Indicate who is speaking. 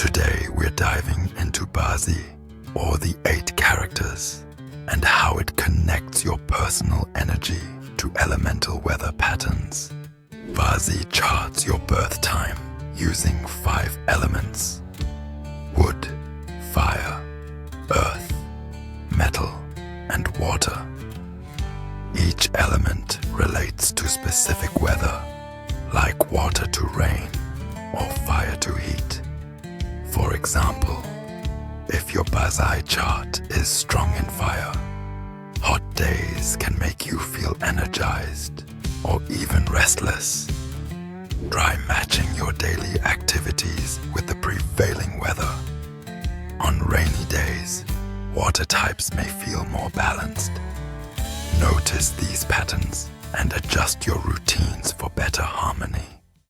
Speaker 1: Today we're diving into Bazi, or the 8 characters, and how it connects your personal energy to elemental weather patterns. Bazi charts your birth time using 5 elements: wood, fire, earth, metal, and water. Each element relates to specific weather, like water to rain or fire to heat. For example, if your Bazi chart is strong in fire, hot days can make you feel energized or even restless. Try matching your daily activities with the prevailing weather. On rainy days, water types may feel more balanced. Notice these patterns and adjust your routines for better harmony.